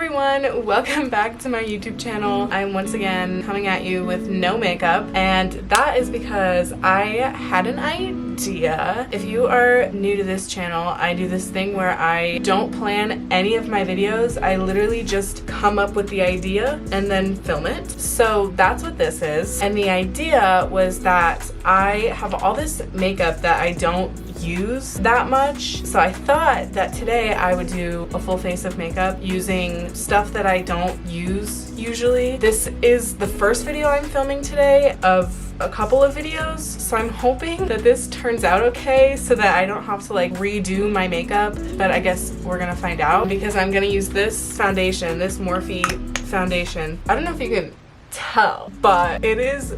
everyone, welcome back to my YouTube channel. I'm once again coming at you with no makeup, and that is because I had an idea. If you are new to this channel, I do this thing where I don't plan any of my videos. I literally just come up with the idea and then film it. So that's what this is. And the idea was that I have all this makeup that I don't use that much, so I thought that today I would do a full face of makeup using stuff that I don't use usually. This is the first video I'm filming today of a couple of videos, so I'm hoping that this turns out okay so that I don't have to like redo my makeup, but I guess we're gonna find out because I'm gonna use this foundation, this Morphe foundation. I don't know if you can tell, but it is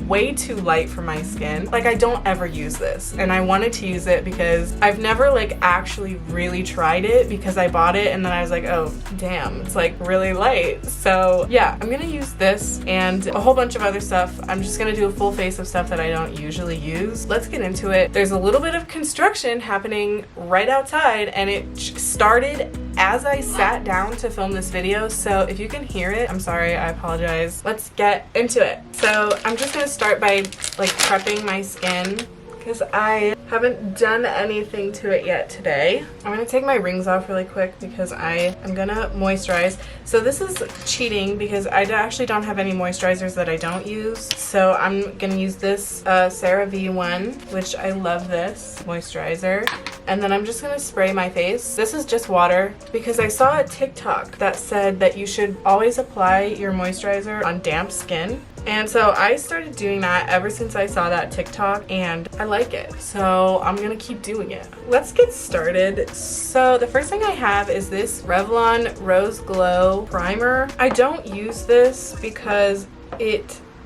way too light for my skin. Like, I don't ever use this, and I wanted to use it because I've never like actually really tried it, because I bought it and then I was like, oh damn, it's like really light. So yeah, I'm gonna use this and a whole bunch of other stuff. I'm just gonna do a full face of stuff that I don't usually use. Let's get into it. There's a little bit of construction happening right outside, and it started as I sat down to film this video, so if you can hear it, I'm sorry, I apologize. Let's get into it. So I'm just gonna start by like prepping my skin because I haven't done anything to it yet today. I'm gonna take my rings off really quick because I am gonna moisturize. So this is cheating because I actually don't have any moisturizers that I don't use. So I'm gonna use this CeraVe one, which I love this moisturizer. And then I'm just gonna spray my face. This is just water because I saw a TikTok that said that you should always apply your moisturizer on damp skin. And so I started doing that ever since I saw that TikTok, and I like it. So I'm gonna keep doing it. Let's get started. So the first thing I have is this Revlon Rose Glow Primer. I don't use this because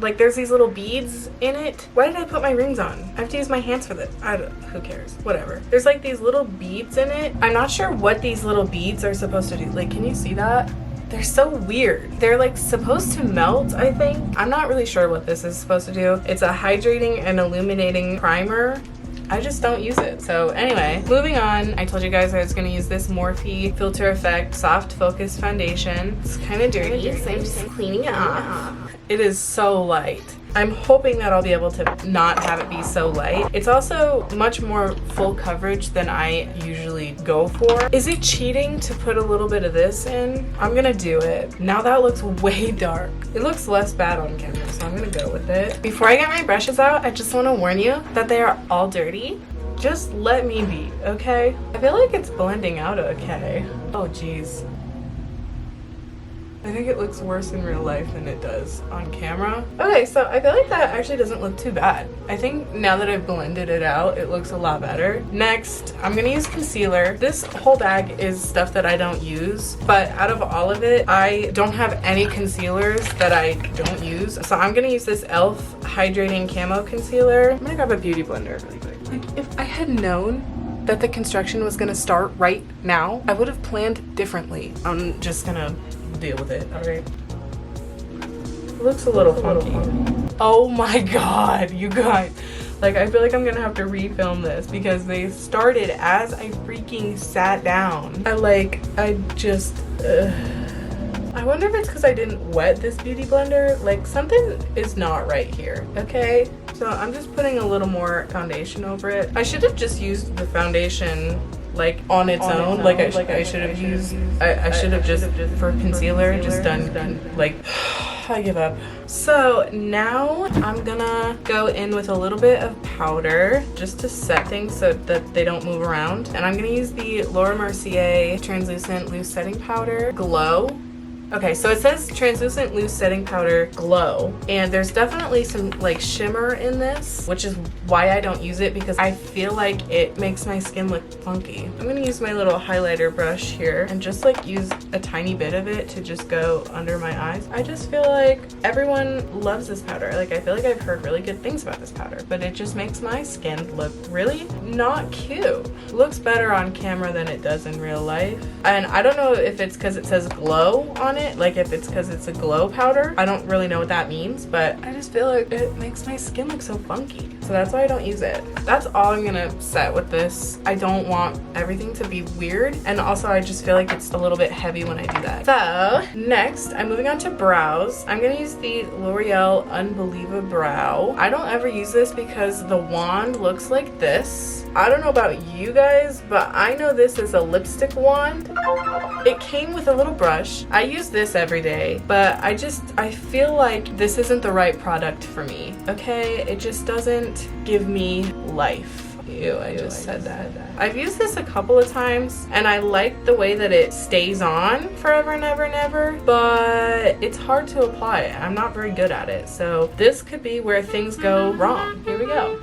like there's these little beads in it. Why did I put my rings on? I have to use my hands for this. Who cares? Whatever. There's like these little beads in it. I'm not sure what these little beads are supposed to do. Like, can you see that? They're so weird. They're like supposed to melt, I think. I'm not really sure what this is supposed to do. It's a hydrating and illuminating primer. I just don't use it. So anyway, moving on. I told you guys I was gonna use this Morphe Filter Effect Soft Focus Foundation. It's kind of dirty, so I'm just cleaning it off. It is so light. I'm hoping that I'll be able to not have it be so light. It's also much more full coverage than I usually go for. Is it cheating to put a little bit of this in? I'm gonna do it. Now that looks way dark. It looks less bad on camera, so I'm gonna go with it. Before I get my brushes out, I just wanna warn you that they are all dirty. Just let me be, okay? I feel like it's blending out okay. Oh geez. I think it looks worse in real life than it does on camera. Okay, so I feel like that actually doesn't look too bad. I think now that I've blended it out, it looks a lot better. Next, I'm gonna use concealer. This whole bag is stuff that I don't use, but out of all of it, I don't have any concealers that I don't use. So I'm gonna use this e.l.f. Hydrating Camo Concealer. I'm gonna grab a beauty blender really quick. Like, if I had known that the construction was gonna start right now, I would have planned differently. I'm just gonna deal with it. All right, it looks a little funky. Oh my god, you guys, like I feel like I'm gonna have to refilm this because they started as I freaking sat down. I wonder if it's because I didn't wet this beauty blender. Like, something is not right here, okay? So I'm just putting a little more foundation over it. I should have just used the foundation like on its own. Like I should have used, I should have just for concealer just done like I give up. So now I'm gonna go in with a little bit of powder just to set things so that they don't move around, and I'm gonna use the Laura Mercier translucent loose setting powder Glow. Okay, so it says translucent loose setting powder Glow, and there's definitely some like shimmer in this, which is why I don't use it, because I feel like it makes my skin look funky. I'm gonna use my little highlighter brush here and just like use a tiny bit of it to just go under my eyes. I just feel like everyone loves this powder. Like, I feel like I've heard really good things about this powder, but it just makes my skin look really not cute. It looks better on camera than it does in real life, and I don't know if it's because it says Glow on it, it, like if it's because it's a glow powder. I don't really know what that means, but I just feel like it makes my skin look so funky. So that's why I don't use it. That's all I'm gonna set with this. I don't want everything to be weird, and also I just feel like it's a little bit heavy when I do that. So next, I'm moving on to brows. I'm gonna use the L'Oreal Unbelievable Brow. I don't ever use this because the wand looks like this. I don't know about you guys, but I know this is a lipstick wand. It came with a little brush. I use this every day, but I feel like this isn't the right product for me, okay? It just doesn't give me life. Ew, I just said that. I've used this a couple of times, and I like the way that it stays on forever and ever and ever, but it's hard to apply it. I'm not very good at it, so this could be where things go wrong. Here we go.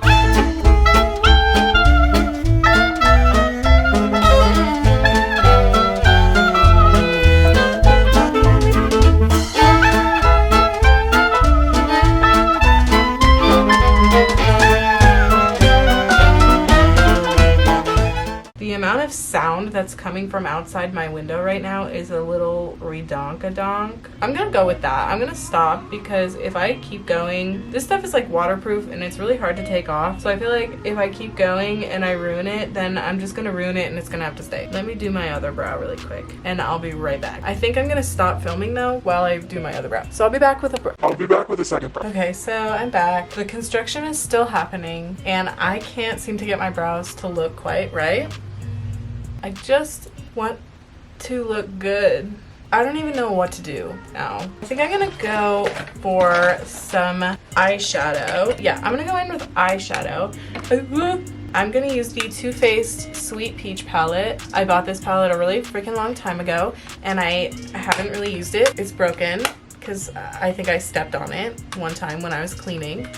The amount of sound that's coming from outside my window right now is a little redonk-a-donk. I'm gonna go with that. I'm gonna stop because if I keep going, this stuff is like waterproof and it's really hard to take off. So I feel like if I keep going and I ruin it, then I'm just gonna ruin it and it's gonna have to stay. Let me do my other brow really quick and I'll be right back. I think I'm gonna stop filming though while I do my other brow. So I'll be back with a second brow. Okay, so I'm back. The construction is still happening and I can't seem to get my brows to look quite right. I just want to look good. I don't even know what to do now. I think I'm gonna go for some eyeshadow. Yeah, I'm gonna go in with eyeshadow. I'm gonna use the Too Faced Sweet Peach palette. I bought this palette a really freaking long time ago and I haven't really used it. It's broken because I think I stepped on it one time when I was cleaning.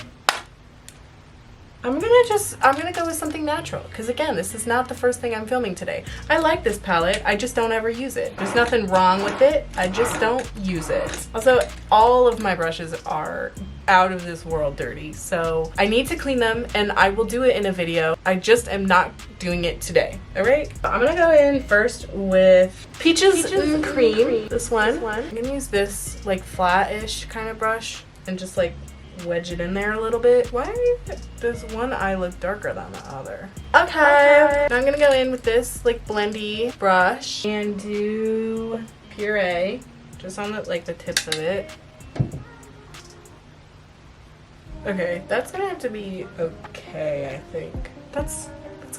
I'm gonna go with something natural because again, this is not the first thing I'm filming today. I like this palette, I just don't ever use it. There's nothing wrong with it, I just don't use it. Also, all of my brushes are out of this world dirty, so I need to clean them and I will do it in a video. I just am not doing it today, all right? I'm gonna go in first with Peaches Cream, this one. I'm gonna use this like flat-ish kind of brush and just like wedge it in there a little bit. Why does one eye look darker than the other? Okay. Now I'm gonna go in with this like blendy brush and do puree just on the like the tips of it. Okay, that's gonna have to be okay, I think. That's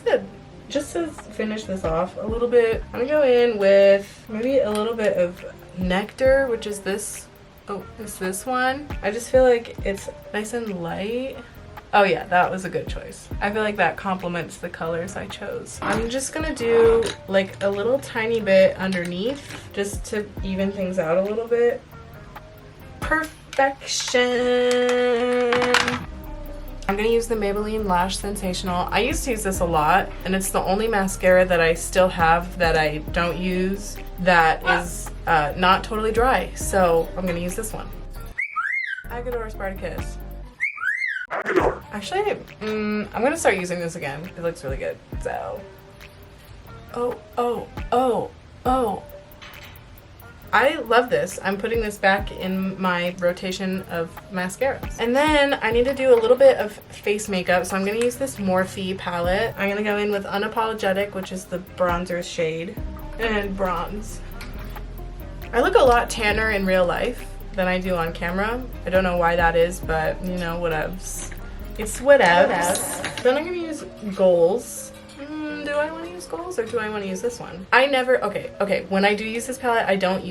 good. Just to finish this off a little bit, I'm gonna go in with maybe a little bit of Nectar, which is this. Oh, it's this one. I just feel like it's nice and light. Oh yeah, that was a good choice. I feel like that complements the colors I chose. I'm just gonna do like a little tiny bit underneath just to even things out a little bit. Perfection. I'm gonna use the Maybelline Lash Sensational. I used to use this a lot and it's the only mascara that I still have that I don't use that is not totally dry, so I'm gonna use this one. Agador Spartacus. Agador. Actually, I'm gonna start using this again. It looks really good. So, oh. I love this. I'm putting this back in my rotation of mascaras. And then I need to do a little bit of face makeup, so I'm gonna use this Morphe palette. I'm gonna go in with Unapologetic, which is the bronzer shade, and bronze. I look a lot tanner in real life than I do on camera. I don't know why that is, but you know, whatevs. It's whatevs. Then I'm gonna use Goals. Do I want to use Goals or do I want to use this one? I never, okay, when I do use this palette, I don't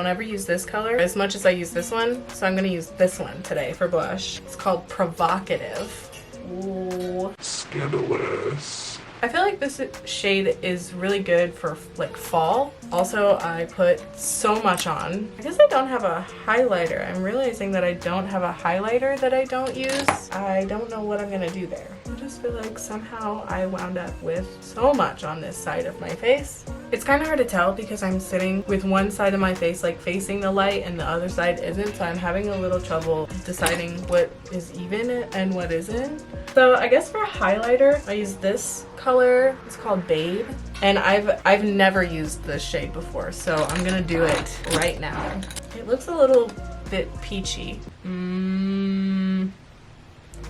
ever use this color as much as I use this one, so I'm gonna use this one today for blush. It's called Provocative. Ooh. Scandalous. I feel like this shade is really good for like fall. Also, I put so much on. I guess I don't have a highlighter. I'm realizing that I don't have a highlighter that I don't use. I don't know what I'm gonna do there. I just feel like somehow I wound up with so much on this side of my face. It's kind of hard to tell because I'm sitting with one side of my face like facing the light and the other side isn't, so I'm having a little trouble deciding what is even and what isn't. So I guess for a highlighter, I use this color. It's called Babe, and I've never used this shade before, so I'm gonna do it right now. It looks a little bit peachy. I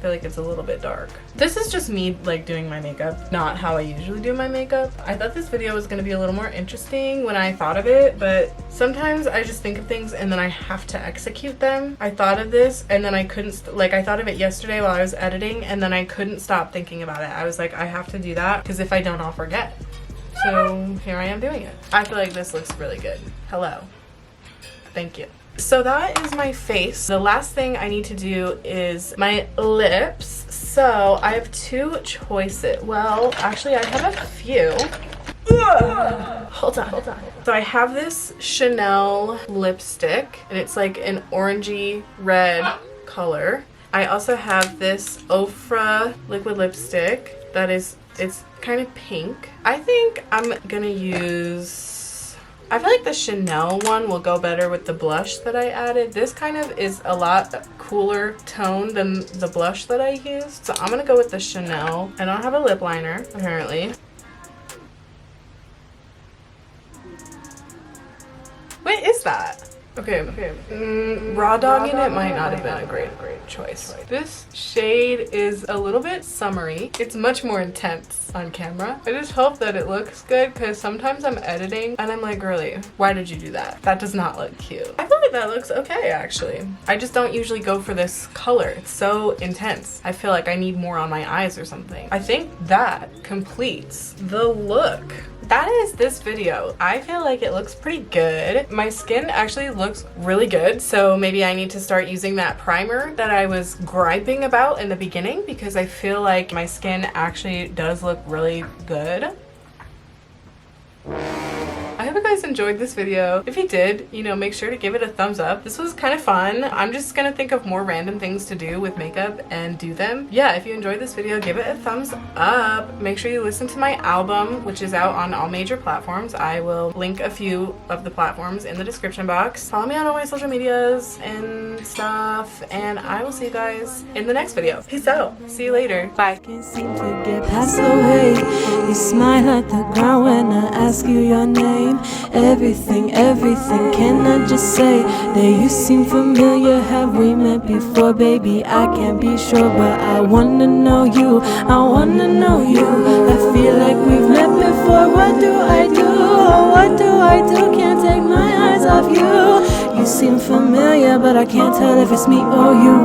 feel like it's a little bit dark. This is just me like doing my makeup, not how I usually do my makeup. I thought this video was gonna be a little more interesting when I thought of it, but sometimes I just think of things and then I have to execute them. I thought of this and then I couldn't, like I thought of it yesterday while I was editing and then I couldn't stop thinking about it. I was like, I have to do that because if I don't, I'll forget. So here I am doing it. I feel like this looks really good. Hello. Thank you. So that is my face. The last thing I need to do is my lips. So I have two choices. Well, actually I have a few. Hold on. So I have this Chanel lipstick and it's like an orangey red color. I also have this Ofra liquid lipstick that is, it's kind of pink. I think I'm gonna use, I feel like the Chanel one will go better with the blush that I added. This kind of is a lot cooler tone than the blush that I used. So I'm gonna go with the Chanel. I don't have a lip liner, apparently. What is that? Okay. Raw dogging it might not have been a great choice. This shade is a little bit summery. It's much more intense on camera. I just hope that it looks good because sometimes I'm editing and I'm like, girly, why did you do that? That does not look cute. I feel like that looks okay, actually. I just don't usually go for this color. It's so intense. I feel like I need more on my eyes or something. I think that completes the look. That is this video. I feel like it looks pretty good. My skin actually looks really good, so maybe I need to start using that primer that I was griping about in the beginning because I feel like my skin actually does look really good. I hope you guys enjoyed this video. If you did, you know, make sure to give it a thumbs up. This was kind of fun. I'm just gonna think of more random things to do with makeup and do them. Yeah, if you enjoyed this video, give it a thumbs up. Make sure you listen to my album, which is out on all major platforms. I will link a few of the platforms in the description box. Follow me on all my social medias and stuff, and I will see you guys in the next video. Peace out. See you later. Bye. Can't seem to get past the way you smile at the ground when I ask you your name. Everything, can I just say that you seem familiar? Have we met before, baby? I can't be sure, but I wanna know you. I feel like we've met before. What do I do? Can't take my eyes off you. You seem familiar, but I can't tell if it's me or you.